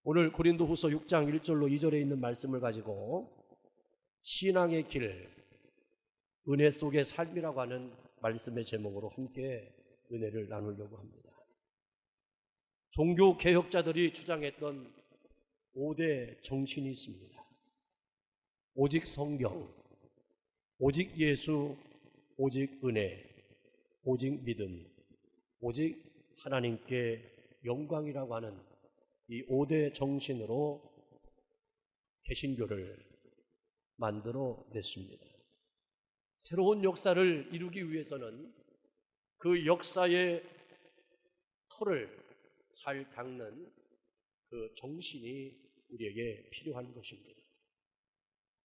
오늘 고린도후서 6장 1절로 2절에 있는 말씀을 가지고 신앙의 길, 은혜 속의 삶이라고 하는 말씀의 제목으로 함께 은혜를 나누려고 합니다. 종교 개혁자들이 주장했던 5대 정신이 있습니다. 오직 성경, 오직 예수, 오직 은혜, 오직 믿음, 오직 하나님께 영광이라고 하는 이 5대 정신으로 개신교를 만들어 냈습니다. 새로운 역사를 이루기 위해서는 그 역사의 틀을 잘 닦는 그 정신이 우리에게 필요한 것입니다.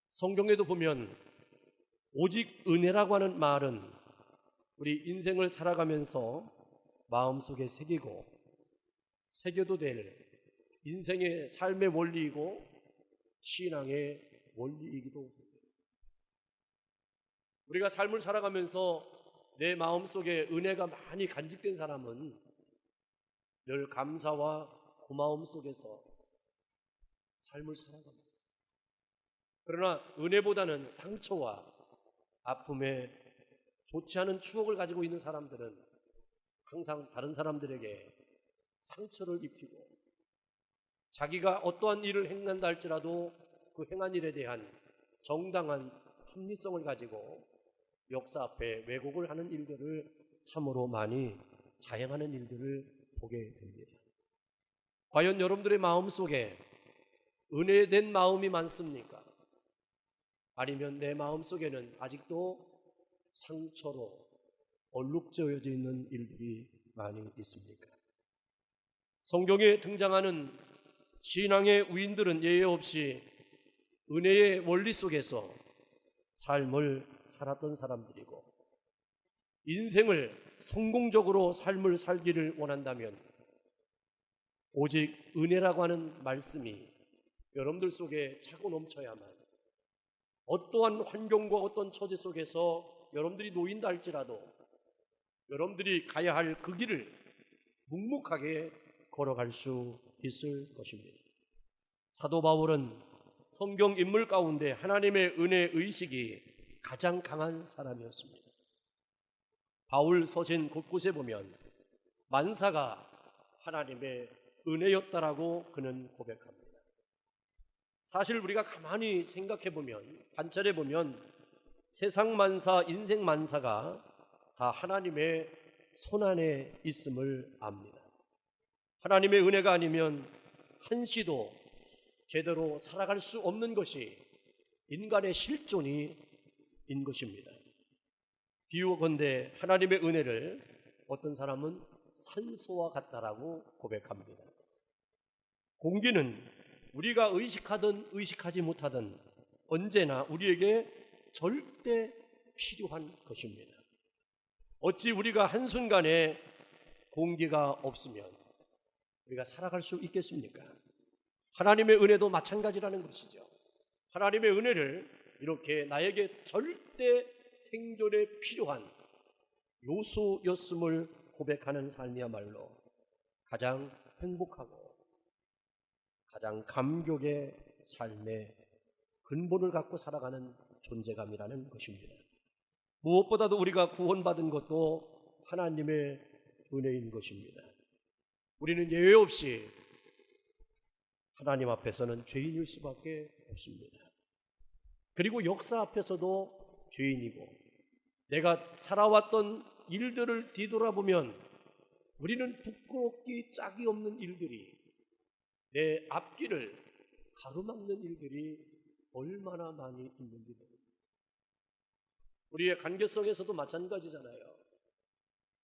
성경에도 보면 오직 은혜라고 하는 말은 우리 인생을 살아가면서 마음속에 새겨도 될 인생의 삶의 원리이고 신앙의 원리이기도 합니다. 우리가 삶을 살아가면서 내 마음속에 은혜가 많이 간직된 사람은 늘 감사와 고마움 속에서 삶을 살아갑니다. 그러나 은혜보다는 상처와 아픔에 좋지 않은 추억을 가지고 있는 사람들은 항상 다른 사람들에게 상처를 입히고 자기가 어떠한 일을 행한다 할지라도 그 행한 일에 대한 정당한 합리성을 가지고 역사 앞에 왜곡을 하는 일들을 참으로 많이 자행하는 일들을 보게 됩니다. 과연 여러분들의 마음속에 은혜된 마음이 많습니까? 아니면 내 마음속에는 아직도 상처로 얼룩져져 있는 일들이 많이 있습니까? 성경에 등장하는 신앙의 위인들은 예외 없이 은혜의 원리 속에서 삶을 살았던 사람들이고 인생을 성공적으로 삶을 살기를 원한다면 오직 은혜라고 하는 말씀이 여러분들 속에 차고 넘쳐야만 어떠한 환경과 어떤 처지 속에서 여러분들이 놓인다 할지라도 여러분들이 가야 할 그 길을 묵묵하게 걸어갈 수 있을 것입니다. 사도 바울은 성경 인물 가운데 하나님의 은혜 의식이 가장 강한 사람이었습니다. 바울 서신 곳곳에 보면 만사가 하나님의 은혜였다라고 그는 고백합니다. 사실 우리가 가만히 생각해 보면 관찰해 보면 세상 만사, 인생 만사가 다 하나님의 손안에 있음을 압니다. 하나님의 은혜가 아니면 한시도 제대로 살아갈 수 없는 것이 인간의 실존인 것입니다. 비유건대 하나님의 은혜를 어떤 사람은 산소와 같다라고 고백합니다. 공기는 우리가 의식하든 의식하지 못하든 언제나 우리에게 절대 필요한 것입니다. 어찌 우리가 한순간에 공기가 없으면 우리가 살아갈 수 있겠습니까? 하나님의 은혜도 마찬가지라는 것이죠. 하나님의 은혜를 이렇게 나에게 절대 생존에 필요한 요소였음을 고백하는 삶이야말로 가장 행복하고 가장 감격의 삶의 근본을 갖고 살아가는 존재감이라는 것입니다. 무엇보다도 우리가 구원받은 것도 하나님의 은혜인 것입니다. 우리는 예외 없이 하나님 앞에서는 죄인일 수밖에 없습니다. 그리고 역사 앞에서도 죄인이고 내가 살아왔던 일들을 뒤돌아보면 우리는 부끄럽기 짝이 없는 일들이 내 앞길을 가로막는 일들이 얼마나 많이 있는지 모릅니다. 우리의 관계성에서도 마찬가지잖아요.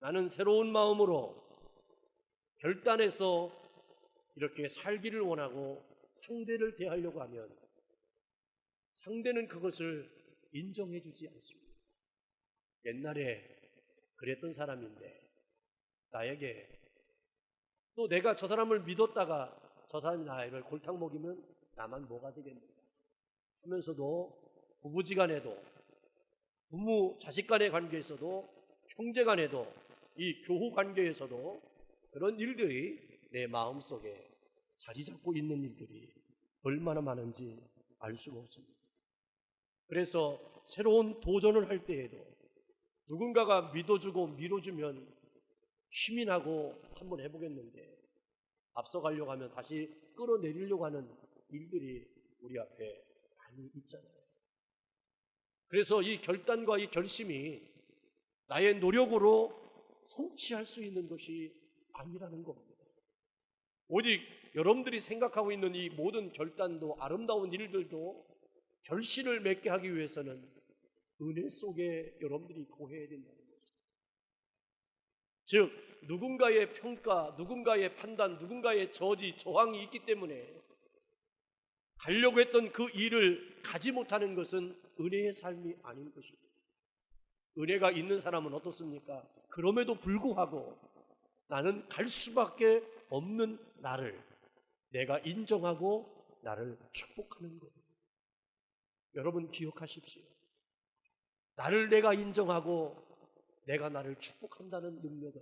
나는 새로운 마음으로 결단해서 이렇게 살기를 원하고 상대를 대하려고 하면 상대는 그것을 인정해 주지 않습니다. 옛날에 그랬던 사람인데 나에게 또 내가 저 사람을 믿었다가 저 사람이 나를 골탕 먹이면 나만 뭐가 되겠는가 하면서도 부부지간에도 부모 자식 간의 관계에서도 형제 간에도 이 교우 관계에서도 그런 일들이 내 마음속에 자리 잡고 있는 일들이 얼마나 많은지 알 수가 없습니다. 그래서 새로운 도전을 할 때에도 누군가가 믿어주고 밀어주면 힘이 나고 한번 해보겠는데 앞서가려고 하면 다시 끌어내리려고 하는 일들이 우리 앞에 많이 있잖아요. 그래서 이 결단과 이 결심이 나의 노력으로 성취할 수 있는 것이 아니라는 겁니다. 오직 여러분들이 생각하고 있는 이 모든 결단도 아름다운 일들도 결실을 맺게 하기 위해서는 은혜 속에 여러분들이 거해야 된다는 것입니다. 즉 누군가의 평가, 누군가의 판단, 누군가의 저지, 저항이 있기 때문에 가려고 했던 그 일을 가지 못하는 것은 은혜의 삶이 아닌 것입니다. 은혜가 있는 사람은 어떻습니까? 그럼에도 불구하고 나는 갈 수밖에 없는 나를 내가 인정하고 나를 축복하는 거예요. 여러분 기억하십시오. 나를 내가 인정하고 내가 나를 축복한다는 능력은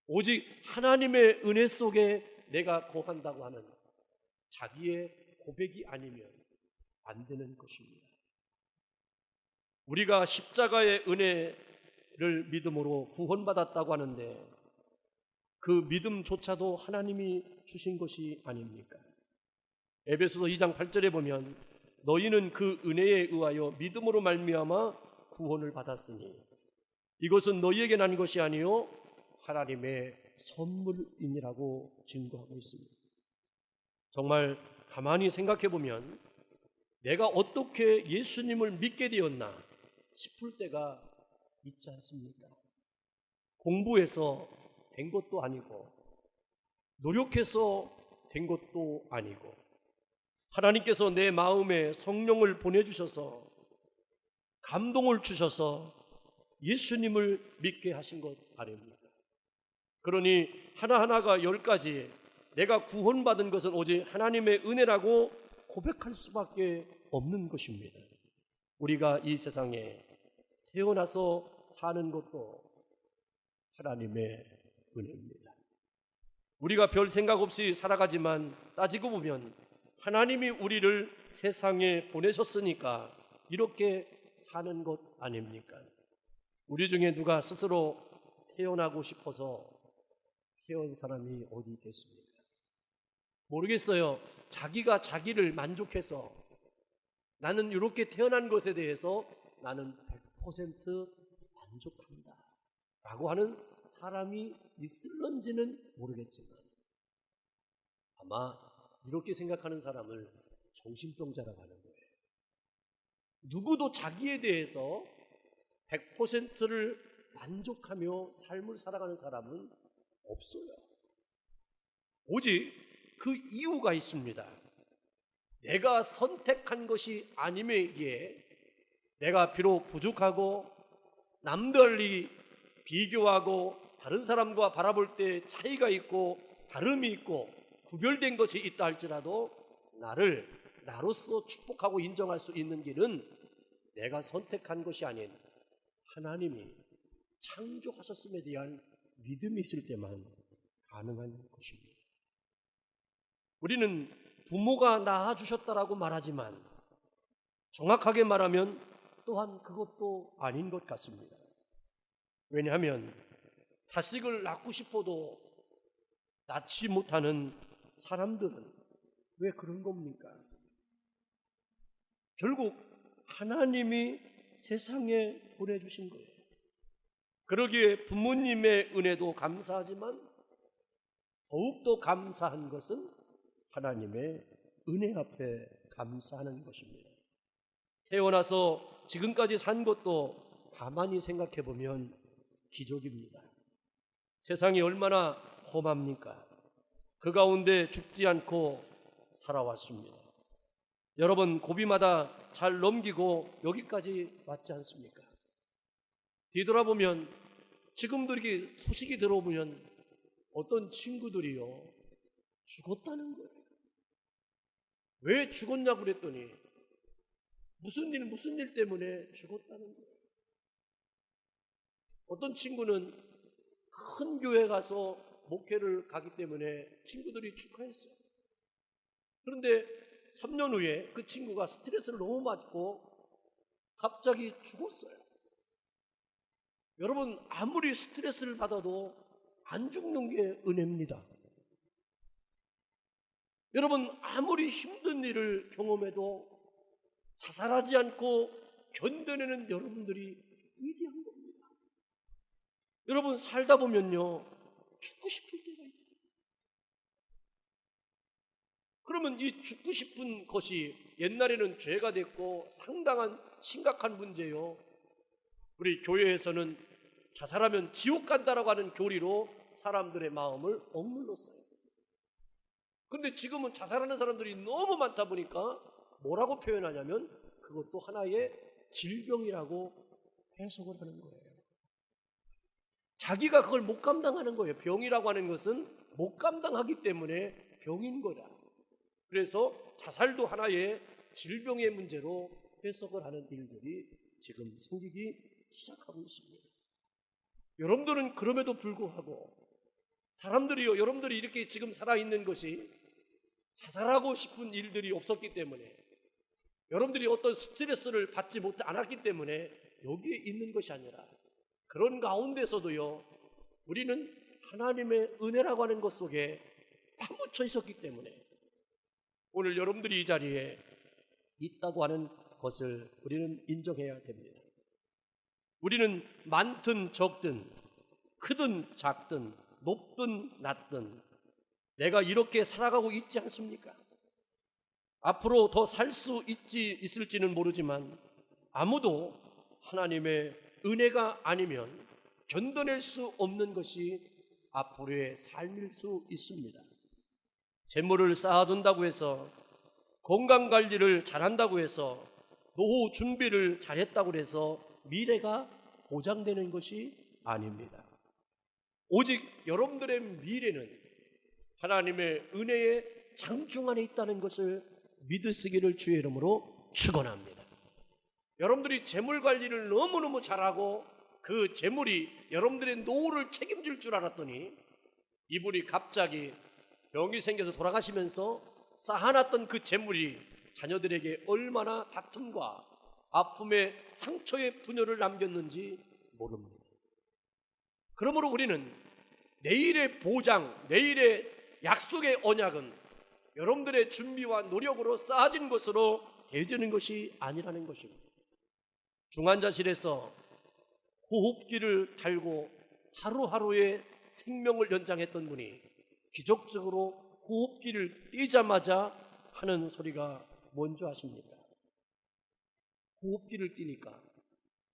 오직 하나님의 은혜 속에 내가 거한다고 하는 자기의 고백이 아니면 안 되는 것입니다. 우리가 십자가의 은혜를 믿음으로 구원받았다고 하는데 그 믿음조차도 하나님이 주신 것이 아닙니까? 에베소서 2장 8절에 보면 너희는 그 은혜에 의하여 믿음으로 말미암아 구원을 받았으니 이것은 너희에게 난 것이 아니요 하나님의 선물이니라고 증거하고 있습니다. 정말 가만히 생각해 보면 내가 어떻게 예수님을 믿게 되었나 싶을 때가 있지 않습니까? 공부해서 된 것도 아니고 노력해서 된 것도 아니고 하나님께서 내 마음에 성령을 보내주셔서 감동을 주셔서 예수님을 믿게 하신 것 아닙니까? 그러니 하나하나가 10가지 내가 구원받은 것은 오직 하나님의 은혜라고 고백할 수밖에 없는 것입니다. 우리가 이 세상에 태어나서 사는 것도 하나님의 은혜입니다. 우리가 별 생각 없이 살아가지만 따지고 보면 하나님이 우리를 세상에 보내셨으니까 이렇게 사는 것 아닙니까? 우리 중에 누가 스스로 태어나고 싶어서 태어난 사람이 어디 있겠습니까? 모르겠어요. 자기가 자기를 만족해서 나는 이렇게 태어난 것에 대해서 나는 100% 만족한다 라고 하는 사람이 있을런지는 모르겠지만 아마 이렇게 생각하는 사람을 정신병자라고 하는 거예요. 누구도 자기에 대해서 100%를 만족하며 삶을 살아가는 사람은 없어요. 오직 그 이유가 있습니다. 내가 선택한 것이 아님에게 내가 비록 부족하고 남들이 비교하고 다른 사람과 바라볼 때 차이가 있고 다름이 있고 구별된 것이 있다 할지라도 나를 나로서 축복하고 인정할 수 있는 길은 내가 선택한 것이 아닌 하나님이 창조하셨음에 대한 믿음이 있을 때만 가능한 것입니다. 우리는 부모가 낳아주셨다라고 말하지만 정확하게 말하면 또한 그것도 아닌 것 같습니다. 왜냐하면 자식을 낳고 싶어도 낳지 못하는 사람들은 왜 그런 겁니까? 결국 하나님이 세상에 보내주신 거예요. 그러기에 부모님의 은혜도 감사하지만 더욱더 감사한 것은 하나님의 은혜 앞에 감사하는 것입니다. 태어나서 지금까지 산 것도 가만히 생각해 보면 기적입니다. 세상이 얼마나 험합니까? 그 가운데 죽지 않고 살아왔습니다. 여러분 고비마다 잘 넘기고 여기까지 왔지 않습니까? 뒤돌아보면 지금도 이렇게 소식이 들어오면 어떤 친구들이요 죽었다는 거예요. 왜 죽었냐고 그랬더니 무슨 일 때문에 죽었다는 거예요. 어떤 친구는 큰 교회 가서 목회를 가기 때문에 친구들이 축하했어요. 그런데 3년 후에 그 친구가 스트레스를 너무 받고 갑자기 죽었어요. 여러분, 아무리 스트레스를 받아도 안 죽는 게 은혜입니다. 여러분, 아무리 힘든 일을 경험해도 자살하지 않고 견뎌내는 여러분들이 위대한 겁니다. 여러분, 살다 보면요, 죽고 싶을 때가 있어요. 그러면 이 죽고 싶은 것이 옛날에는 죄가 됐고 상당한 심각한 문제요. 우리 교회에서는 자살하면 지옥 간다라고 하는 교리로 사람들의 마음을 억눌렀어요. 그런데 지금은 자살하는 사람들이 너무 많다 보니까 뭐라고 표현하냐면 그것도 하나의 질병이라고 해석을 하는 거예요. 자기가 그걸 못 감당하는 거예요. 병이라고 하는 것은 못 감당하기 때문에 병인 거다. 그래서 자살도 하나의 질병의 문제로 해석을 하는 일들이 지금 생기기 시작하고 있습니다. 여러분들은 그럼에도 불구하고 사람들이요, 여러분들이 이렇게 지금 살아있는 것이 자살하고 싶은 일들이 없었기 때문에, 여러분들이 어떤 스트레스를 받지 않았기 때문에 여기에 있는 것이 아니라, 그런 가운데서도요, 우리는 하나님의 은혜라고 하는 것 속에 파묻혀 있었기 때문에 오늘 여러분들이 이 자리에 있다고 하는 것을 우리는 인정해야 됩니다. 우리는 많든 적든, 크든 작든, 높든 낮든 내가 이렇게 살아가고 있지 않습니까? 앞으로 더 살 수 있을지는 모르지만 아무도 하나님의 은혜가 아니면 견뎌낼 수 없는 것이 앞으로의 삶일 수 있습니다. 재물을 쌓아둔다고 해서, 건강관리를 잘한다고 해서, 노후 준비를 잘했다고 해서 미래가 보장되는 것이 아닙니다. 오직 여러분들의 미래는 하나님의 은혜의 장중 안에 있다는 것을 믿으시기를 주의 이름으로 축원합니다. 여러분들이 재물 관리를 너무너무 잘하고 그 재물이 여러분들의 노후를 책임질 줄 알았더니 이분이 갑자기 병이 생겨서 돌아가시면서 쌓아놨던 그 재물이 자녀들에게 얼마나 다툼과 아픔의 상처의 분열을 남겼는지 모릅니다. 그러므로 우리는 내일의 보장, 내일의 약속의 언약은 여러분들의 준비와 노력으로 쌓아진 것으로 되어지는 것이 아니라는 것입니다. 중환자실에서 호흡기를 달고 하루하루의 생명을 연장했던 분이 기적적으로 호흡기를 띄자마자 하는 소리가 뭔지 아십니까? 호흡기를 띄니까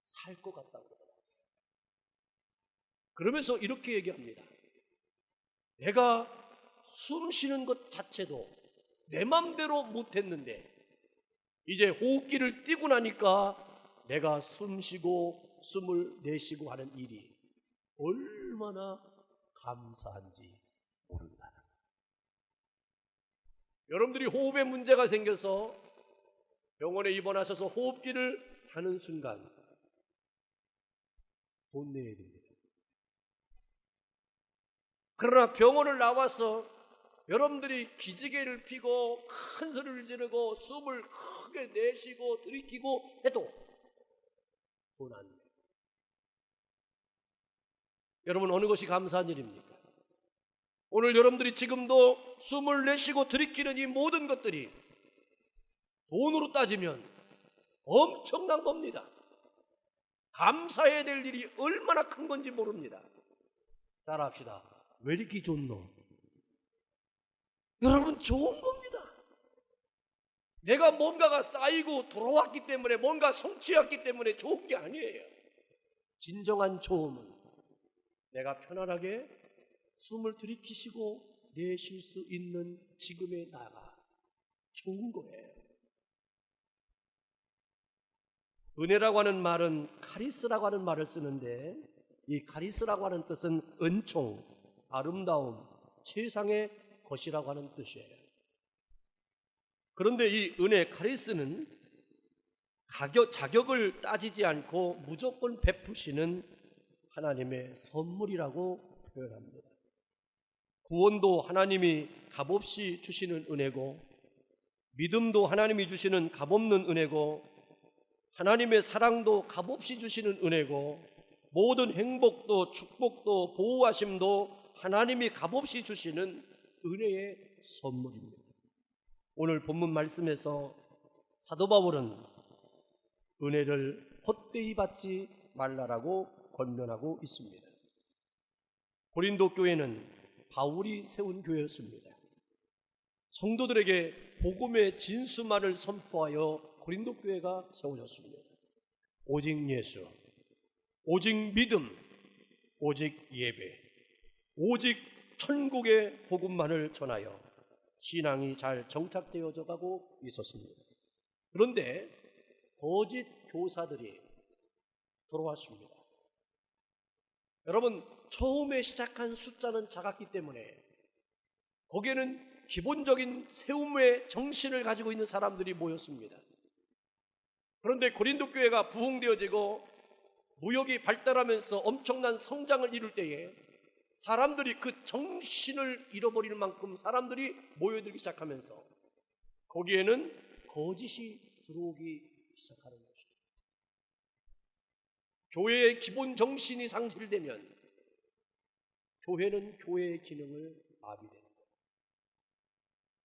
살 것 같다고 그러더라고요. 그러면서 이렇게 얘기합니다. 내가 숨 쉬는 것 자체도 내 맘대로 못했는데 이제 호흡기를 띄고 나니까 내가 숨 쉬고 숨을 내쉬고 하는 일이 얼마나 감사한지 모른다. 여러분들이 호흡에 문제가 생겨서 병원에 입원하셔서 호흡기를 다는 순간 돈 내야 됩니다. 그러나 병원을 나와서 여러분들이 기지개를 피고 큰 소리를 지르고 숨을 크게 내쉬고 들이키고 해도 돈 안 내요. 여러분, 어느 것이 감사한 일입니까? 오늘 여러분들이 지금도 숨을 내쉬고 들이키는 이 모든 것들이 돈으로 따지면 엄청난 겁니다. 감사해야 될 일이 얼마나 큰 건지 모릅니다. 따라합시다. 왜 이렇게 좋노? 여러분, 좋은 겁니다. 내가 뭔가가 쌓이고 돌아왔기 때문에, 뭔가 성취했기 때문에 좋은 게 아니에요. 진정한 좋음은 내가 편안하게 숨을 들이키시고 내쉴 수 있는 지금의 나가 좋은 거예요. 은혜라고 하는 말은 카리스라고 하는 말을 쓰는데, 이 카리스라고 하는 뜻은 은총, 아름다움, 최상의 것이라고 하는 뜻이에요. 그런데 이 은혜, 카리스는 자격을 따지지 않고 무조건 베푸시는 하나님의 선물이라고 표현합니다. 구원도 하나님이 값없이 주시는 은혜고, 믿음도 하나님이 주시는 값없는 은혜고, 하나님의 사랑도 값없이 주시는 은혜고, 모든 행복도 축복도 보호하심도 하나님이 값없이 주시는 은혜의 선물입니다. 오늘 본문 말씀에서 사도 바울은 은혜를 헛되이 받지 말라라고 권면하고 있습니다. 고린도 교회는 바울이 세운 교회였습니다. 성도들에게 복음의 진수만을 선포하여 고린도 교회가 세워졌습니다. 오직 예수, 오직 믿음, 오직 예배, 오직 천국의 복음만을 전하여 신앙이 잘 정착되어져 가고 있었습니다. 그런데 거짓 교사들이 들어왔습니다. 여러분, 처음에 시작한 숫자는 작았기 때문에 거기에는 기본적인 세움의 정신을 가지고 있는 사람들이 모였습니다. 그런데 고린도 교회가 부흥되어지고 무역이 발달하면서 엄청난 성장을 이룰 때에 사람들이 그 정신을 잃어버릴 만큼 사람들이 모여들기 시작하면서 거기에는 거짓이 들어오기 시작하는 것입니다. 교회의 기본 정신이 상실되면 교회는 교회의 기능을 마비됩니다.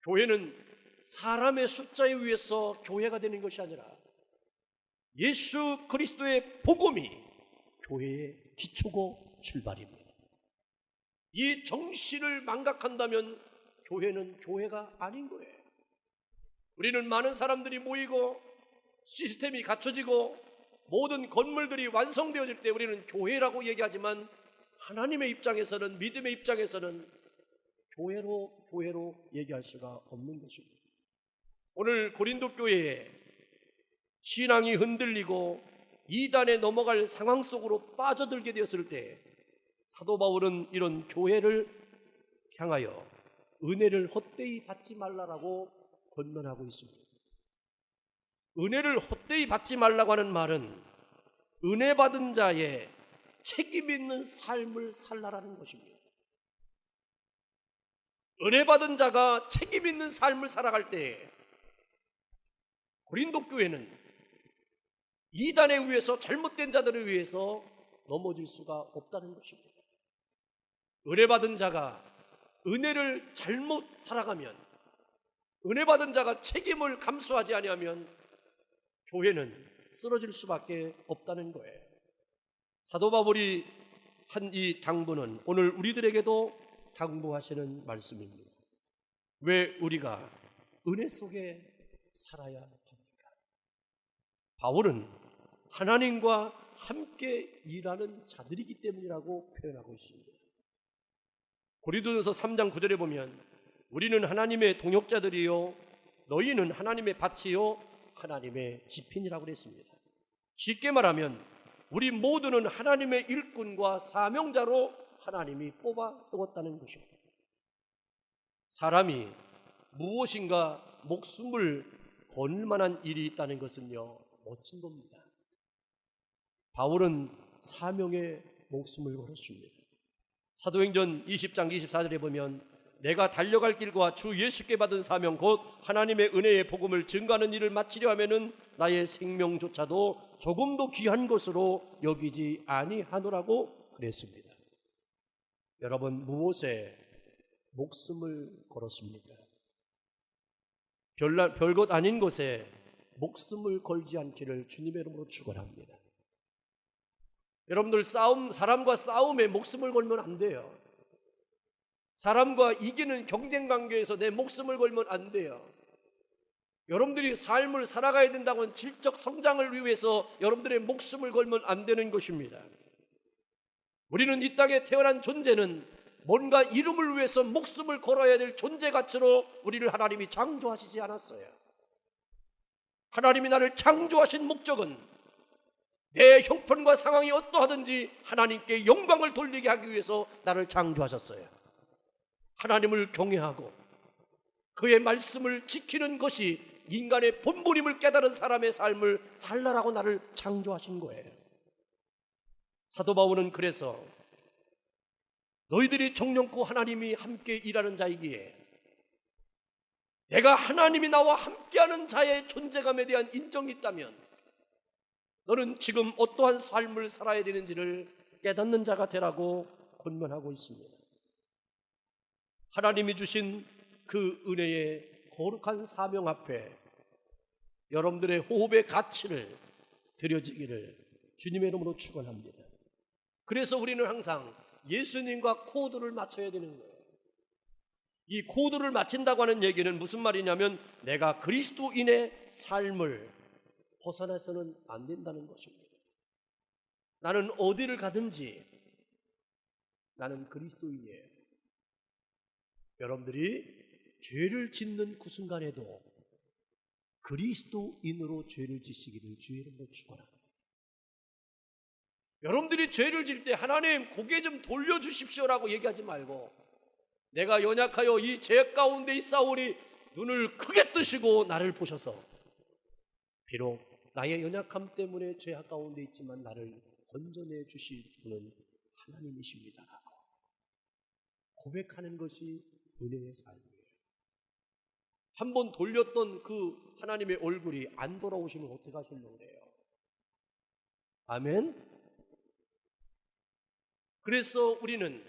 교회는 사람의 숫자에 의해서 교회가 되는 것이 아니라 예수 그리스도의 복음이 교회의 기초고 출발입니다. 이 정신을 망각한다면 교회는 교회가 아닌 거예요. 우리는 많은 사람들이 모이고 시스템이 갖춰지고 모든 건물들이 완성되어질 때 우리는 교회라고 얘기하지만 하나님의 입장에서는, 믿음의 입장에서는 교회로 얘기할 수가 없는 것입니다. 오늘 고린도 교회에 신앙이 흔들리고 이단에 넘어갈 상황 속으로 빠져들게 되었을 때 사도 바울은 이런 교회를 향하여 은혜를 헛되이 받지 말라라고 권면하고 있습니다. 은혜를 헛되이 받지 말라고 하는 말은 은혜 받은 자의 책임 있는 삶을 살라라는 것입니다. 은혜 받은 자가 책임 있는 삶을 살아갈 때 고린도 교회는 이단에 의해서 잘못된 자들에 의해서 넘어질 수가 없다는 것입니다. 은혜 받은 자가 은혜를 잘못 살아가면, 은혜 받은 자가 책임을 감수하지 아니하면 교회는 쓰러질 수밖에 없다는 거예요. 사도 바울이 한 이 당부는 오늘 우리들에게도 당부하시는 말씀입니다. 왜 우리가 은혜 속에 살아야 합니까? 바울은 하나님과 함께 일하는 자들이기 때문이라고 표현하고 있습니다. 고린도전서 3장 9절에 보면 우리는 하나님의 동역자들이요 너희는 하나님의 밭이요 하나님의 집인이라고 그랬습니다. 쉽게 말하면 우리 모두는 하나님의 일꾼과 사명자로 하나님이 뽑아 세웠다는 것입니다. 사람이 무엇인가 목숨을 걸 만한 일이 있다는 것은요 멋진 겁니다. 바울은 사명에 목숨을 걸었습니다. 사도행전 20장 24절에 보면 내가 달려갈 길과 주 예수께 받은 사명 곧 하나님의 은혜의 복음을 증거하는 일을 마치려 하면은 나의 생명조차도 조금도 귀한 것으로 여기지 아니하노라고 그랬습니다. 여러분, 무엇에 목숨을 걸었습니까? 별것 아닌 것에 목숨을 걸지 않기를 주님의 이름으로 축원합니다. 여러분들 사람과 싸움에 목숨을 걸면 안 돼요. 사람과 이기는 경쟁 관계에서 내 목숨을 걸면 안 돼요. 여러분들이 삶을 살아가야 된다고는 질적 성장을 위해서 여러분들의 목숨을 걸면 안 되는 것입니다. 우리는 이 땅에 태어난 존재는 뭔가 이름을 위해서 목숨을 걸어야 될 존재 가치로 우리를 하나님이 창조하시지 않았어요. 하나님이 나를 창조하신 목적은 내 형편과 상황이 어떠하든지 하나님께 영광을 돌리게 하기 위해서 나를 창조하셨어요. 하나님을 경외하고 그의 말씀을 지키는 것이 인간의 본분임을 깨달은 사람의 삶을 살라라고 나를 창조하신 거예요. 사도 바울은 그래서 너희들이 정령코 하나님이 함께 일하는 자이기에 내가 하나님이 나와 함께하는 자의 존재감에 대한 인정이 있다면 너는 지금 어떠한 삶을 살아야 되는지를 깨닫는 자가 되라고 권면하고 있습니다. 하나님이 주신 그 은혜의 거룩한 사명 앞에 여러분들의 호흡의 가치를 드려지기를 주님의 이름으로 축원합니다. 그래서 우리는 항상 예수님과 코드를 맞춰야 되는 거예요. 이 코드를 맞춘다고 하는 얘기는 무슨 말이냐면 내가 그리스도인의 삶을 벗어나서는 안 된다는 것입니다. 나는 어디를 가든지 나는 그리스도인이에요. 여러분들이 죄를 짓는 그 순간에도 그리스도인으로 죄를 지시기를 주의 이름으로 축원합니다. 여러분들이 죄를 질 때 하나님 고개 좀 돌려주십시오라고 얘기하지 말고 내가 연약하여 이 죄 가운데 있사오니 눈을 크게 뜨시고 나를 보셔서 비록 나의 연약함 때문에 죄 가운데 있지만 나를 건져내 주실 분은 하나님이십니다 고백하는 것이 은혜의 삶이에요. 한번 돌렸던 그 하나님의 얼굴이 안 돌아오시면 어떻게 하시려고 그래요? 아멘. 그래서 우리는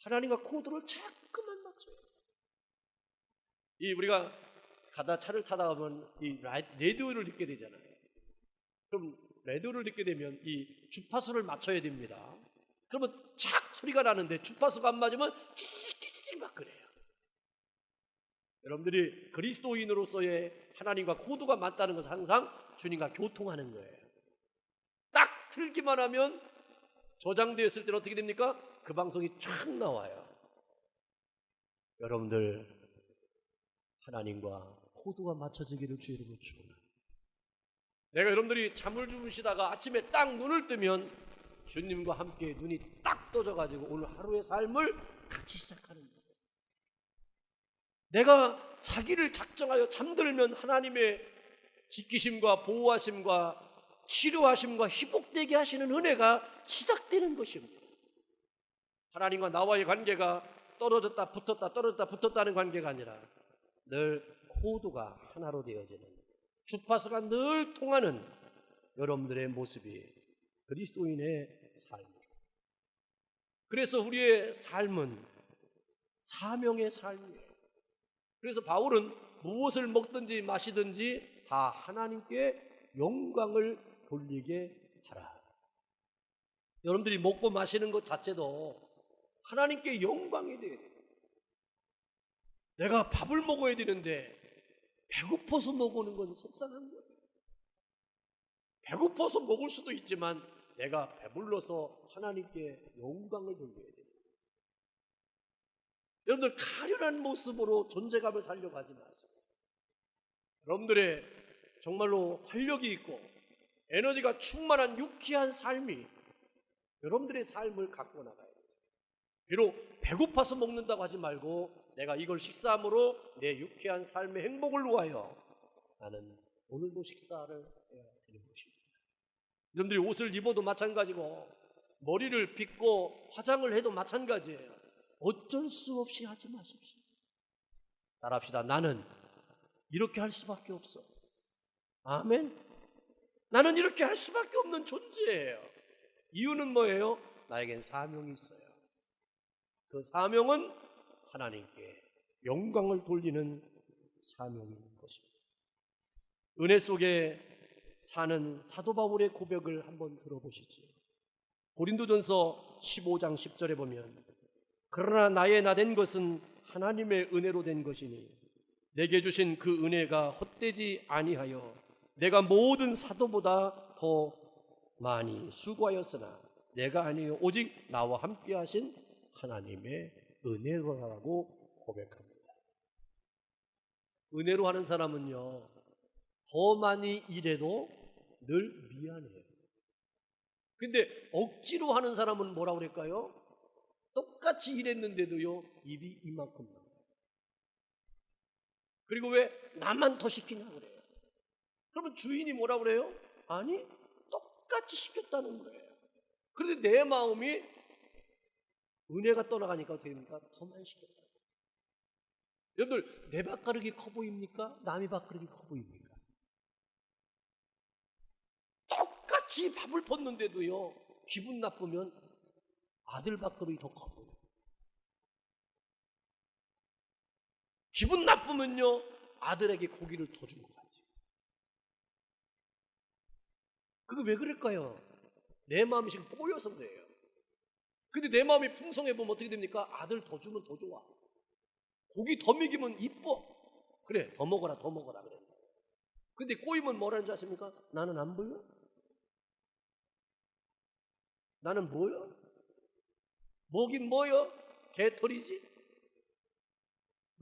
하나님과 코드를 자꾸만 맞춰요. 우리가 가다 차를 타다 보면 이 라디오를 듣게 되잖아요. 그럼 라디오를 듣게 되면 이 주파수를 맞춰야 됩니다. 그러면 착 소리가 나는데 주파수가 안 맞으면 찌릿찌릿 막 그래요. 여러분들이 그리스도인으로서의 하나님과 코드가 맞다는 것은 항상 주님과 교통하는 거예요. 딱 틀기만 하면 저장되었을 때는 어떻게 됩니까? 그 방송이 쫙 나와요. 여러분들 하나님과 코드가 맞춰지기를 주의 이름으로 축원합니다. 내가 여러분들이 잠을 주무시다가 아침에 딱 눈을 뜨면 주님과 함께 눈이 딱 떠져가지고 오늘 하루의 삶을 같이 시작하는 거예요. 내가 자기를 작정하여 잠들면 하나님의 지키심과 보호하심과 치료하심과 회복되게 하시는 은혜가 시작되는 것입니다. 하나님과 나와의 관계가 떨어졌다 붙었다 떨어졌다 붙었다는 관계가 아니라 늘 코드가 하나로 되어지는 주파수가 늘 통하는 여러분들의 모습이 그리스도인의 삶입니다. 그래서 우리의 삶은 사명의 삶이에요. 그래서 바울은 무엇을 먹든지 마시든지 다 하나님께 영광을 돌리게 하라. 여러분들이 먹고 마시는 것 자체도 하나님께 영광이 돼야 돼요. 내가 밥을 먹어야 되는데 배고파서 먹는 건 속상한 거예요. 배고파서 먹을 수도 있지만 내가 배불러서 하나님께 영광을 돌려야 돼요. 여러분들 가련한 모습으로 존재감을 살려고 하지 마세요. 여러분들의 정말로 활력이 있고 에너지가 충만한 유쾌한 삶이 여러분들의 삶을 갖고 나가야 돼요. 비록 배고파서 먹는다고 하지 말고 내가 이걸 식사함으로 내 유쾌한 삶의 행복을 위하여 나는 오늘도 식사를 해야 되는 것입니다. 여러분들이 옷을 입어도 마찬가지고 머리를 빗고 화장을 해도 마찬가지예요. 어쩔 수 없이 하지 마십시오. 따라합시다. 나는 이렇게 할 수밖에 없어. 아멘. 나는 이렇게 할 수밖에 없는 존재예요. 이유는 뭐예요? 나에겐 사명이 있어요. 그 사명은 하나님께 영광을 돌리는 사명인 것입니다. 은혜 속에 사는 사도 바울의 고백을 한번 들어보시죠. 고린도전서 15장 10절에 보면 그러나 나의 나된 것은 하나님의 은혜로 된 것이니 내게 주신 그 은혜가 헛되지 아니하여 내가 모든 사도보다 더 많이 수고하였으나 내가 아니요 오직 나와 함께 하신 하나님의 은혜로라고 고백합니다. 은혜로 하는 사람은요 더 많이 일해도 늘 미안해요. 근데 억지로 하는 사람은 뭐라고 그럴까요? 똑같이 일했는데도요 입이 이만큼 나와요. 그리고 왜 나만 더 시키냐 그래요. 그러면 주인이 뭐라고 그래요? 아니 똑같이 시켰다는 거예요. 그런데 내 마음이 은혜가 떠나가니까 어떻게 됩니까? 더 많이 시켰다. 여러분들 내 밥그릇이 커 보입니까? 남의 밥그릇이 커 보입니까? 똑같이 밥을 붓는데도요, 기분 나쁘면 아들 밥그릇이 더 커 보여요. 기분 나쁘면요, 아들에게 고기를 더 준 것 같아요. 그게 왜 그럴까요? 내 마음이 지금 꼬여서 그래요. 근데 내 마음이 풍성해 보면 어떻게 됩니까? 아들 더 주면 더 좋아. 고기 더 먹이면 이뻐. 그래, 더 먹어라, 더 먹어라. 그래. 근데 꼬이면 뭐라는 줄 아십니까? 나는 안 보여? 나는 뭐요? 뭐긴 뭐요? 개털이지?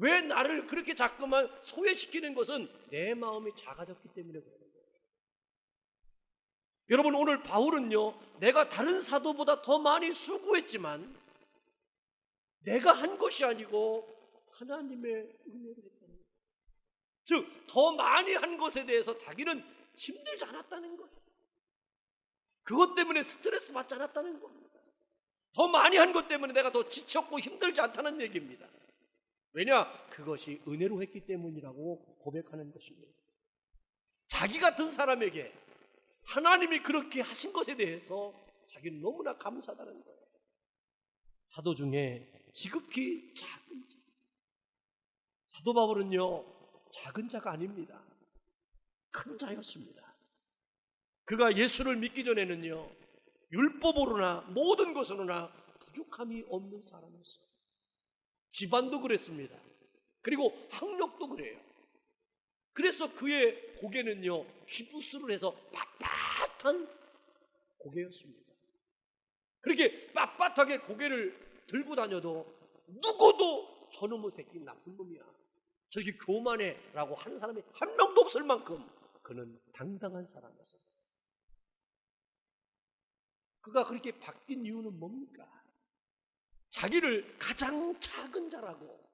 왜 나를 그렇게 자꾸만 소외시키는 것은 내 마음이 작아졌기 때문에 그래요. 여러분, 오늘 바울은요, 내가 다른 사도보다 더 많이 수고했지만 내가 한 것이 아니고 하나님의 은혜를 했다는 거예요. 즉, 더 많이 한 것에 대해서 자기는 힘들지 않았다는 거예요. 그것 때문에 스트레스 받지 않았다는 겁니다. 더 많이 한 것 때문에 내가 더 지쳤고 힘들지 않다는 얘기입니다. 왜냐? 그것이 은혜로 했기 때문이라고 고백하는 것입니다. 자기 같은 사람에게 하나님이 그렇게 하신 것에 대해서 자기는 너무나 감사하다는 거예요. 사도 중에 지극히 작은 자. 사도 바울은요, 작은 자가 아닙니다. 큰 자였습니다. 그가 예수를 믿기 전에는요, 율법으로나 모든 것으로나 부족함이 없는 사람이었어요. 집안도 그랬습니다. 그리고 학력도 그래요. 그래서 그의 고개는요, 기부스를 해서 빳빳한 고개였습니다. 그렇게 빳빳하게 고개를 들고 다녀도 누구도 저놈의 새끼 나쁜 놈이야, 저기 교만해 라고 하는 사람이 한 명도 없을 만큼 그는 당당한 사람이었어요. 그가 그렇게 바뀐 이유는 뭡니까? 자기를 가장 작은 자라고,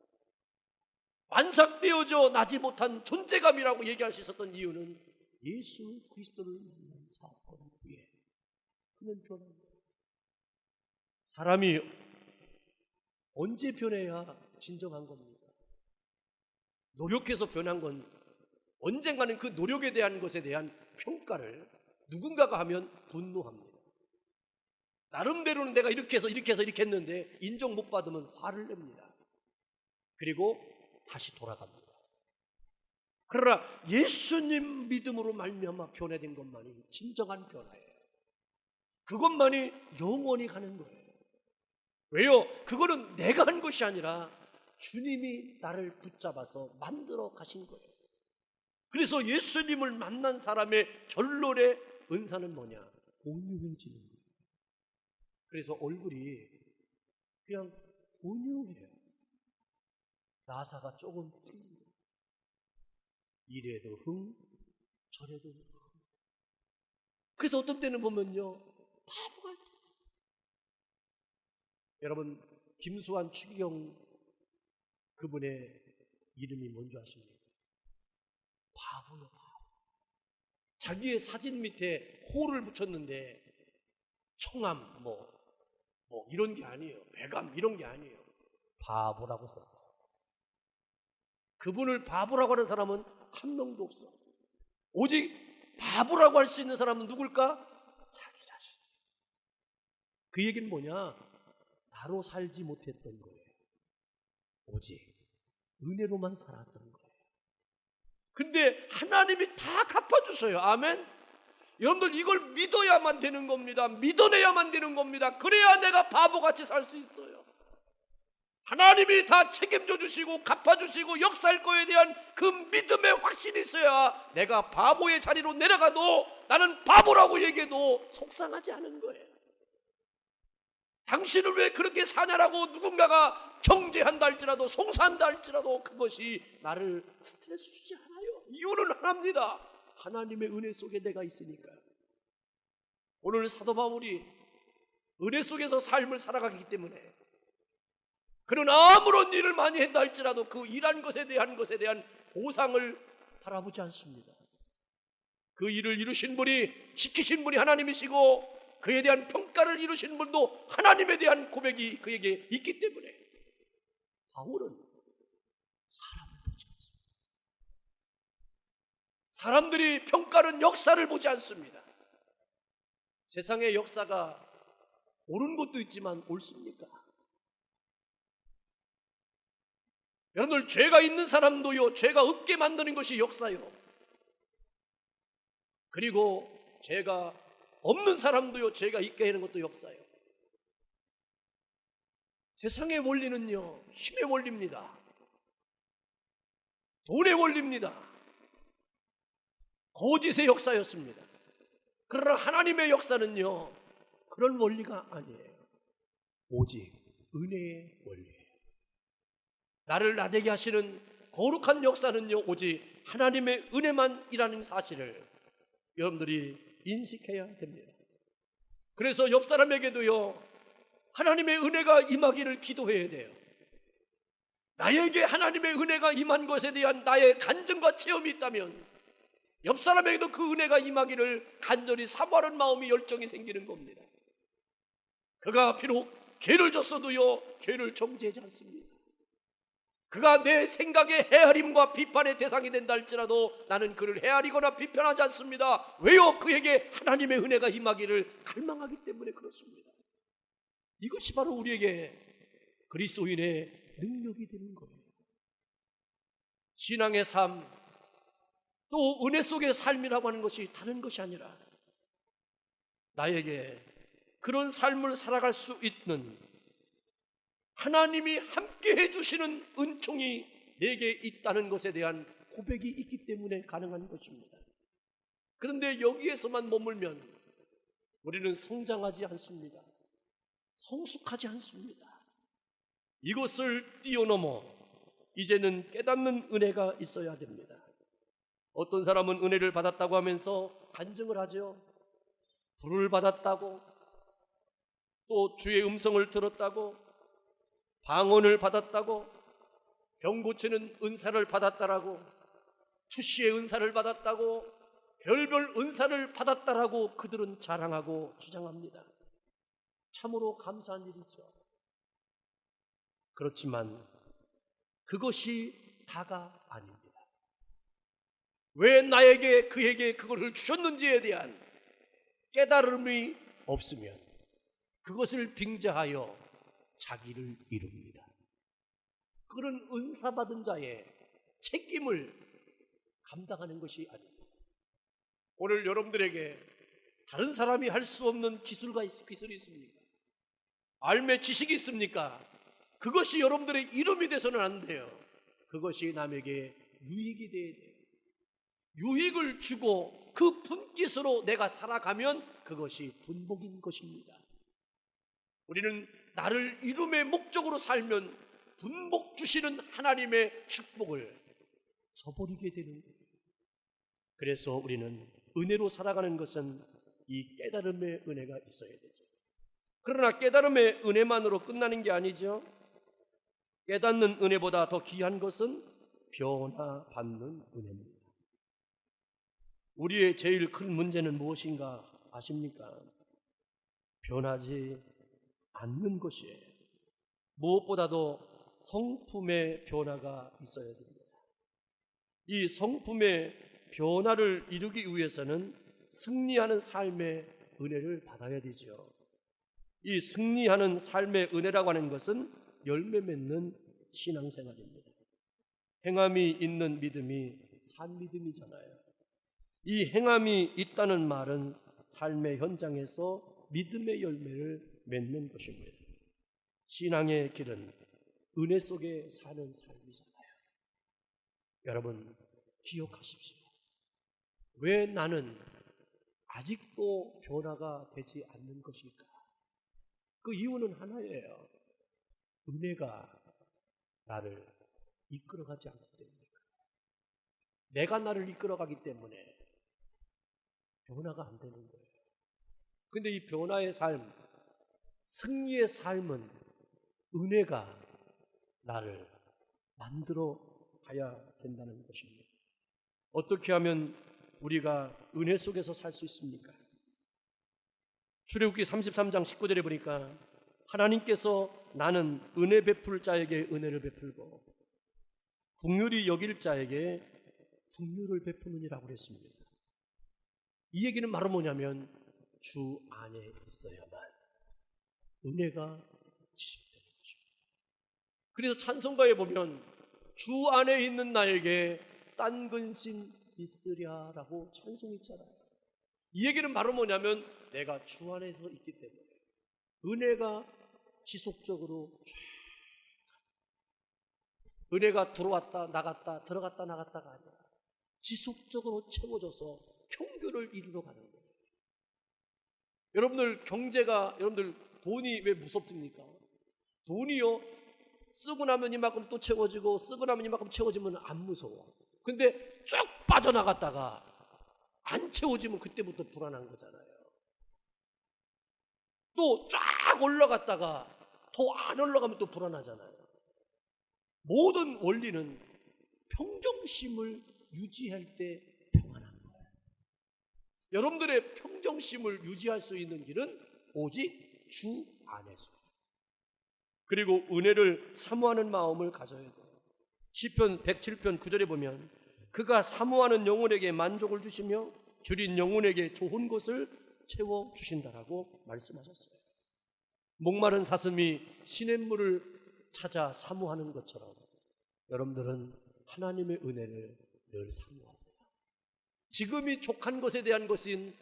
완삭되어져 나지 못한 존재감이라고 얘기할 수 있었던 이유는 예수 그리스도를 만난 사건 후에 그는 변합니다. 사람이 언제 변해야 진정한 겁니까? 노력해서 변한 건 언젠가는 그 노력에 대한 것에 대한 평가를 누군가가 하면 분노합니다. 나름대로는 내가 이렇게 해서 이렇게 했는데 인정 못 받으면 화를 냅니다. 그리고 다시 돌아갑니다. 그러나 예수님 믿음으로 말미암아 변화된 것만이 진정한 변화예요. 그것만이 영원히 가는 거예요. 왜요? 그거는 내가 한 것이 아니라 주님이 나를 붙잡아서 만들어 가신 거예요. 그래서 예수님을 만난 사람의 결론의 은사는 뭐냐? 온유해지는 거예요. 그래서 얼굴이 그냥 온유해요. 나사가 조금 풀립니다. 이래도 흥, 저래도 흥. 그래서 어떤 때는 보면요, 바보 같아요. 여러분, 김수환 추기경 그분의 이름이 뭔지 아십니까? 바보요, 바보. 자기의 사진 밑에 호를 붙였는데 청암 뭐 이런 게 아니에요. 배감 이런 게 아니에요. 바보라고 썼어. 그분을 바보라고 하는 사람은 한 명도 없어. 오직 바보라고 할 수 있는 사람은 누굴까? 자기 자신. 그 얘기는 뭐냐? 나로 살지 못했던 거예요. 오직 은혜로만 살았던 거예요. 근데 하나님이 다 갚아주셔요. 아멘. 여러분들, 이걸 믿어야만 되는 겁니다. 믿어내야만 되는 겁니다. 그래야 내가 바보같이 살 수 있어요. 하나님이 다 책임져 주시고 갚아주시고 역사할 거에 대한 그 믿음의 확신이 있어야 내가 바보의 자리로 내려가도 나는 바보라고 얘기해도 속상하지 않은 거예요. 당신을 왜 그렇게 사냐라고 누군가가 정죄한다 할지라도 송사한다 할지라도 그것이 나를 스트레스 주지 않아요. 이유는 하나입니다. 하나님의 은혜 속에 내가 있으니까. 오늘 사도 바울이 은혜 속에서 삶을 살아가기 때문에 그는 아무런 일을 많이 했다 할지라도 그 일한 것에 대한 보상을 바라보지 않습니다. 그 일을 이루신 분이, 시키신 분이 하나님이시고 그에 대한 평가를 이루신 분도 하나님에 대한 고백이 그에게 있기 때문에 바울은 사람들이 평가하는 역사를 보지 않습니다. 세상의 역사가 옳은 것도 있지만 옳습니까? 여러분들, 죄가 있는 사람도요, 죄가 없게 만드는 것이 역사요. 그리고 죄가 없는 사람도요, 죄가 있게 하는 것도 역사요. 세상의 원리는요, 힘의 원리입니다. 돈의 원리입니다. 거짓의 역사였습니다. 그러나 하나님의 역사는요, 그런 원리가 아니에요. 오직 은혜의 원리예요. 나를 나되게 하시는 거룩한 역사는요, 오직 하나님의 은혜만이라는 사실을 여러분들이 인식해야 됩니다. 그래서 옆 사람에게도요, 하나님의 은혜가 임하기를 기도해야 돼요. 나에게 하나님의 은혜가 임한 것에 대한 나의 간증과 체험이 있다면 옆 사람에게도 그 은혜가 임하기를 간절히 사모하는 마음이, 열정이 생기는 겁니다. 그가 비록 죄를 졌어도요, 죄를 정죄하지 않습니다. 그가 내 생각의 헤아림과 비판의 대상이 된다 할지라도 나는 그를 헤아리거나 비판하지 않습니다. 왜요? 그에게 하나님의 은혜가 임하기를 갈망하기 때문에 그렇습니다. 이것이 바로 우리에게 그리스도인의 능력이 되는 거예요. 신앙의 삶, 또 은혜 속의 삶이라고 하는 것이 다른 것이 아니라 나에게 그런 삶을 살아갈 수 있는 하나님이 함께 해주시는 은총이 내게 있다는 것에 대한 고백이 있기 때문에 가능한 것입니다. 그런데 여기에서만 머물면 우리는 성장하지 않습니다. 성숙하지 않습니다. 이것을 뛰어넘어 이제는 깨닫는 은혜가 있어야 됩니다. 어떤 사람은 은혜를 받았다고 하면서 간증을 하죠. 불을 받았다고, 또 주의 음성을 들었다고, 방언을 받았다고, 병 고치는 은사를 받았다라고, 투시의 은사를 받았다고, 별별 은사를 받았다라고 그들은 자랑하고 주장합니다. 참으로 감사한 일이죠. 그렇지만 그것이 다가 아닙니다. 왜 나에게, 그에게 그것을 주셨는지에 대한 깨달음이 없으면 그것을 빙자하여 자기를 이룹니다. 그런 은사 받은 자의 책임을 감당하는 것이 아닙니다. 오늘 여러분들에게 다른 사람이 할 수 없는 기술이 있습니까? 알매 지식이 있습니까? 그것이 여러분들의 이름이 돼서는 안 돼요. 그것이 남에게 유익이 돼야 돼요. 유익을 주고 그 분깃으로 내가 살아가면 그것이 분복인 것입니다. 우리는 나를 이름의 목적으로 살면 분복 주시는 하나님의 축복을 저버리게 되는 거예요. 그래서 우리는 은혜로 살아가는 것은 이 깨달음의 은혜가 있어야 되죠. 그러나 깨달음의 은혜만으로 끝나는 게 아니죠. 깨닫는 은혜보다 더 귀한 것은 변화받는 은혜입니다. 우리의 제일 큰 문제는 무엇인가 아십니까? 변하지 않는 것이에요. 무엇보다도 성품의 변화가 있어야 됩니다. 이 성품의 변화를 이루기 위해서는 승리하는 삶의 은혜를 받아야 되죠. 이 승리하는 삶의 은혜라고 하는 것은 열매 맺는 신앙생활입니다. 행함이 있는 믿음이 산 믿음이잖아요. 이 행함이 있다는 말은 삶의 현장에서 믿음의 열매를 맺는 것입니다. 신앙의 길은 은혜 속에 사는 삶이잖아요. 여러분 기억하십시오. 왜 나는 아직도 변화가 되지 않는 것일까? 그 이유는 하나예요. 은혜가 나를 이끌어가지 않기 때문입니다. 내가 나를 이끌어가기 때문에 변화가 안 되는 거예요. 그런데 이 변화의 삶, 승리의 삶은 은혜가 나를 만들어 가야 된다는 것입니다. 어떻게 하면 우리가 은혜 속에서 살 수 있습니까? 출애굽기 33장 19절에 보니까 하나님께서 나는 은혜 베풀 자에게 은혜를 베풀고 긍휼히 여길 자에게 긍휼을 베푸느니라고 그랬습니다. 이 얘기는 바로 뭐냐면 주 안에 있어야만 은혜가 지속되는 것입니다. 그래서 찬송가에 보면 주 안에 있는 나에게 딴 근심 있으랴라고 찬송이 있잖아요. 이 얘기는 바로 뭐냐면 내가 주 안에서 있기 때문에 은혜가 지속적으로 은혜가 들어왔다 나갔다 들어갔다 나갔다가 아니라 지속적으로 채워져서 평균을 이루러 가는 거예요. 여러분들 경제가 여러분들 돈이 왜 무섭습니까? 돈이요 쓰고 나면 이만큼 또 채워지고 쓰고 나면 이만큼 채워지면 안 무서워. 근데 쭉 빠져나갔다가 안 채워지면 그때부터 불안한 거잖아요. 또 쫙 올라갔다가 더 안 올라가면 또 불안하잖아요. 모든 원리는 평정심을 유지할 때 평안한 거예요. 여러분들의 평정심을 유지할 수 있는 길은 오직 주 안에서. 그리고 은혜를 사모하는 마음을 가져야 돼요. 시편 107편 9절에 보면 그가 사모하는 영혼에게 만족을 주시며 줄인 영혼에게 좋은 것을 채워주신다라고 말씀하셨어요. 목마른 사슴이 시냇물을 찾아 사모하는 것처럼 여러분들은 하나님의 은혜를 늘 사모하세요. 지금이 족한 것에 대한 것은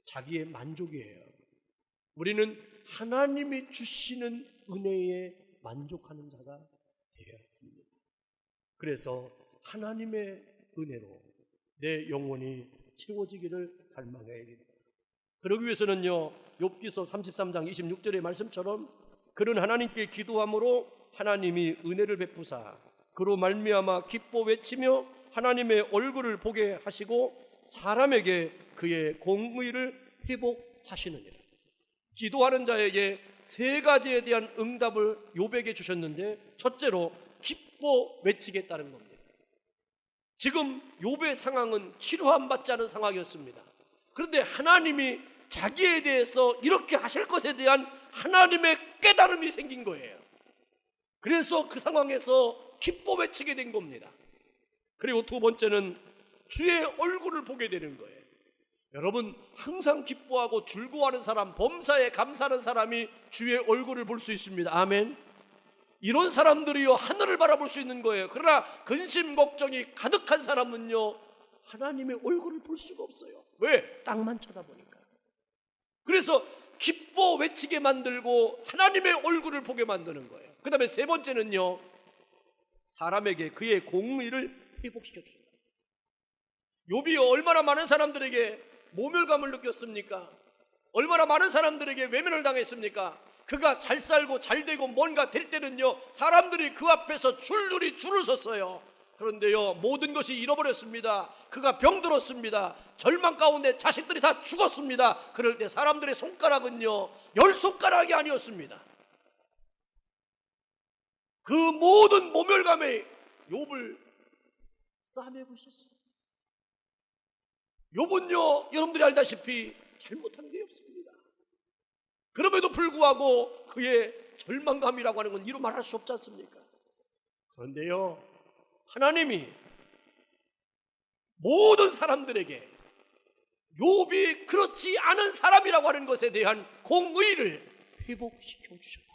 자기의 만족이에요. 우리는 하나님이 주시는 은혜에 만족하는 자가 되어야 합니다. 그래서 하나님의 은혜로 내 영혼이 채워지기를 갈망해야겠다. 그러기 위해서는요, 욥기서 33장 26절의 말씀처럼 그는 하나님께 기도함으로 하나님이 은혜를 베푸사 그로 말미암아 기뻐 외치며 하나님의 얼굴을 보게 하시고 사람에게 그의 공의를 회복하시느니라. 기도하는 자에게 세 가지에 대한 응답을 욥에게 주셨는데 첫째로 기뻐 외치겠다는 겁니다. 지금 욥의 상황은 치료함 받지 않은 상황이었습니다. 그런데 하나님이 자기에 대해서 이렇게 하실 것에 대한 하나님의 깨달음이 생긴 거예요. 그래서 그 상황에서 기뻐 외치게 된 겁니다. 그리고 두 번째는 주의 얼굴을 보게 되는 거예요. 여러분, 항상 기뻐하고 즐거워하는 사람, 범사에 감사하는 사람이 주의 얼굴을 볼 수 있습니다. 아멘. 이런 사람들이요 하늘을 바라볼 수 있는 거예요. 그러나 근심 걱정이 가득한 사람은요 하나님의 얼굴을 볼 수가 없어요. 왜? 땅만 쳐다보니까. 그래서 기뻐 외치게 만들고 하나님의 얼굴을 보게 만드는 거예요. 그 다음에 세 번째는요, 사람에게 그의 공의를 회복시켜 준다. 욥이 얼마나 많은 사람들에게 모멸감을 느꼈습니까? 얼마나 많은 사람들에게 외면을 당했습니까? 그가 잘 살고 잘 되고 뭔가 될 때는요 사람들이 그 앞에서 줄줄이 줄을 섰어요. 그런데요 모든 것이 잃어버렸습니다. 그가 병들었습니다. 절망 가운데 자식들이 다 죽었습니다. 그럴 때 사람들의 손가락은요 10손가락이 아니었습니다. 그 모든 모멸감에 욥을 싸매고 있었어요. 욥은요 여러분들이 알다시피 잘못한 게 없습니다. 그럼에도 불구하고 그의 절망감이라고 하는 건 이루 말할 수 없지 않습니까? 그런데요 하나님이 모든 사람들에게 욥이 그렇지 않은 사람이라고 하는 것에 대한 공의를 회복시켜 주셨다.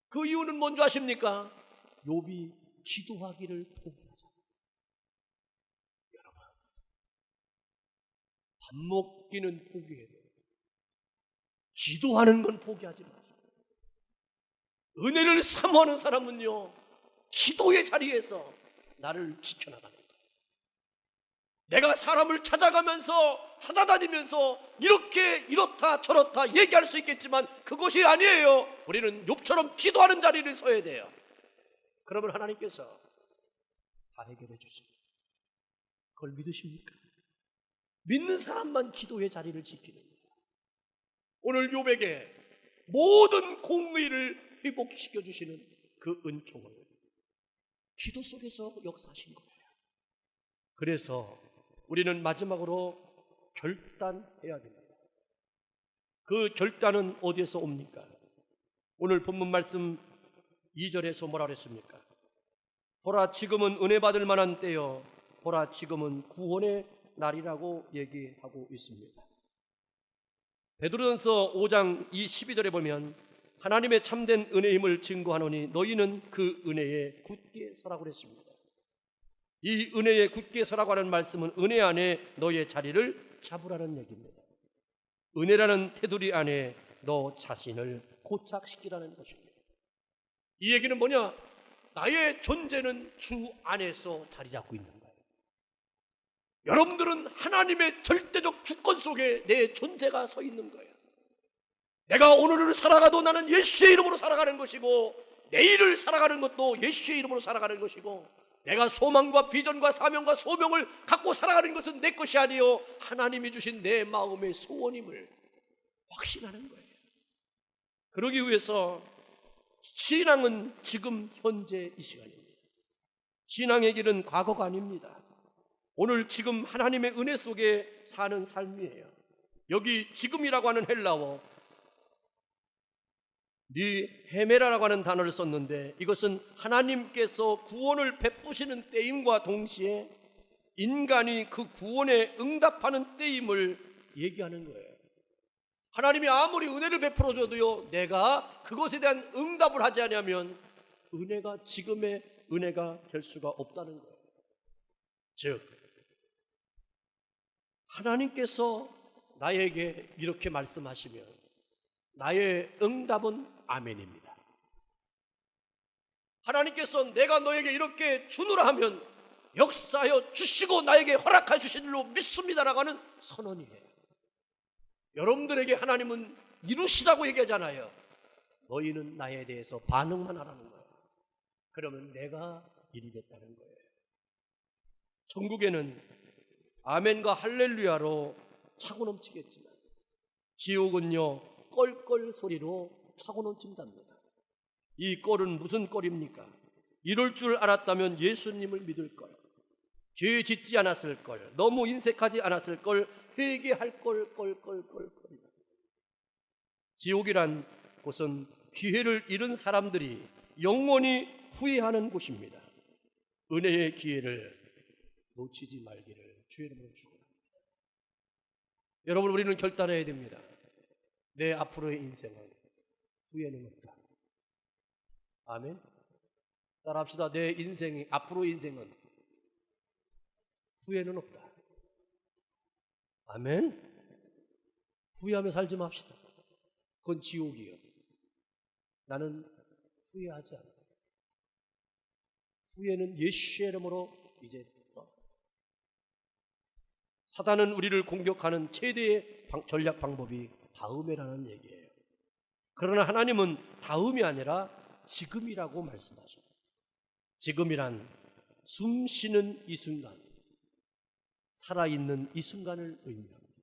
그 이유는 뭔지 아십니까? 욥이 기도하기를 포기하잖아요. 여러분, 밥 먹기는 포기해도 기도하는 건 포기하지 마세요. 은혜를 사모하는 사람은요 기도의 자리에서 나를 지켜나가는 거예요. 내가 사람을 찾아다니면서 이렇게 이렇다 저렇다 얘기할 수 있겠지만 그것이 아니에요. 우리는 욥처럼 기도하는 자리를 서야 돼요. 그러면 하나님께서 다 해결해 주십니다. 그걸 믿으십니까? 믿는 사람만 기도의 자리를 지키는 거예요. 오늘 욥에게 모든 공의를 회복시켜 주시는 그 은총을 기도 속에서 역사하신 거예요. 그래서 우리는 마지막으로 결단해야 됩니다. 그 결단은 어디에서 옵니까? 오늘 본문 말씀 2절에서 뭐라 그랬습니까? 보라 지금은 은혜 받을 만한 때요, 보라 지금은 구원의 날이라고 얘기하고 있습니다. 베드로전서 5장 12절에 보면 하나님의 참된 은혜임을 증거하노니 너희는 그 은혜에 굳게 서라고 그랬습니다. 이 은혜에 굳게 서라고 하는 말씀은 은혜 안에 너의 자리를 잡으라는 얘기입니다. 은혜라는 테두리 안에 너 자신을 고착시키라는 것입니다. 이 얘기는 뭐냐? 나의 존재는 주 안에서 자리 잡고 있는 거예요. 여러분들은 하나님의 절대적 주권 속에 내 존재가 서 있는 거예요. 내가 오늘을 살아가도 나는 예수의 이름으로 살아가는 것이고, 내일을 살아가는 것도 예수의 이름으로 살아가는 것이고, 내가 소망과 비전과 사명과 소명을 갖고 살아가는 것은 내 것이 아니요 하나님이 주신 내 마음의 소원임을 확신하는 거예요. 그러기 위해서 신앙은 지금 현재 이 시간입니다. 신앙의 길은 과거가 아닙니다. 오늘 지금 하나님의 은혜 속에 사는 삶이에요. 여기 지금이라고 하는 헬라어 헤메라라고 하는 단어를 썼는데, 이것은 하나님께서 구원을 베푸시는 때임과 동시에 인간이 그 구원에 응답하는 때임을 얘기하는 거예요. 하나님이 아무리 은혜를 베풀어 줘도요, 내가 그것에 대한 응답을 하지 않으면 은혜가 지금의 은혜가 될 수가 없다는 거예요. 즉 하나님께서 나에게 이렇게 말씀하시면 나의 응답은 아멘입니다. 하나님께서 내가 너에게 이렇게 주노라 하면 역사하여 주시고 나에게 허락해 주신 줄로 믿습니다라고 하는 선언이에요. 여러분들에게 하나님은 이루시라고 얘기하잖아요. 너희는 나에 대해서 반응만 하라는 거예요. 그러면 내가 이루겠다는 거예요. 천국에는 아멘과 할렐루야로 차고 넘치겠지만 지옥은요 껄껄 소리로 차고 넘친답니다. 이 껄은 무슨 껄입니까? 이럴 줄 알았다면 예수님을 믿을 걸, 죄 짓지 않았을 걸, 너무 인색하지 않았을 걸, 회개할 걸, 껄껄껄껄. 지옥이란 곳은 기회를 잃은 사람들이 영원히 후회하는 곳입니다. 은혜의 기회를 놓치지 말기를 주의 이름으로 축원합니다. 여러분, 우리는 결단해야 됩니다. 내 앞으로의 인생은 후회는 없다. 아멘. 따라합시다. 내 인생이, 앞으로의 인생은 후회는 없다. 아멘. 후회하며 살지 맙시다. 그건 지옥이에요. 나는 후회하지 않아. 후회는 예수의 이름으로 이제 사단은 우리를 공격하는 최대의 전략 방법이 다음에라는 얘기예요. 그러나 하나님은 다음이 아니라 지금이라고 말씀하십니다. 지금이란 숨 쉬는 이 순간, 살아있는 이 순간을 의미합니다.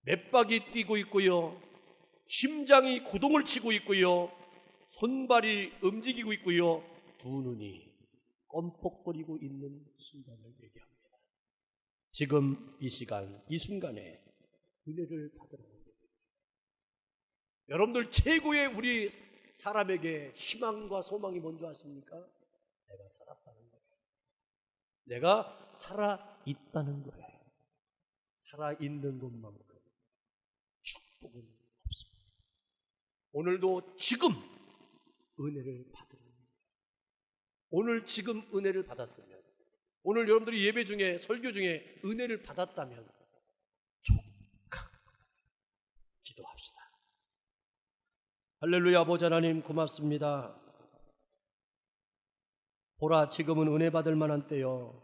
맥박이 뛰고 있고요, 심장이 고동을 치고 있고요, 손발이 움직이고 있고요, 두 눈이 껌뻑거리고 있는 순간을 얘기합니다. 지금 이 시간, 이 순간에 은혜를 받으라는 거예요. 여러분들, 최고의 우리 사람에게 희망과 소망이 뭔지 아십니까? 내가 살았다는 거예요. 내가 살아있다는 거예요. 살아있는 것만큼 축복은 없습니다. 오늘도 지금 은혜를 받으라는 거예요. 오늘 지금 은혜를 받았으면, 오늘 여러분들이 예배 중에, 설교 중에 은혜를 받았다면 조금 기도합시다. 할렐루야. 아버지 하나님 고맙습니다. 보라 지금은 은혜 받을 만한 때요,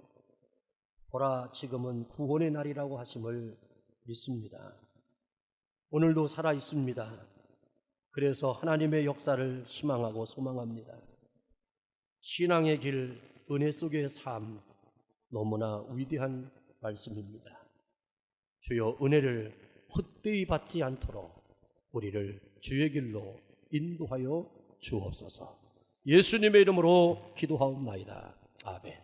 보라 지금은 구원의 날이라고 하심을 믿습니다. 오늘도 살아 있습니다. 그래서 하나님의 역사를 희망하고 소망합니다. 신앙의 길, 은혜 속의 삶, 너무나 위대한 말씀입니다. 주여, 은혜를 헛되이 받지 않도록 우리를 주의 길로 인도하여 주옵소서. 예수님의 이름으로 기도하옵나이다. 아멘.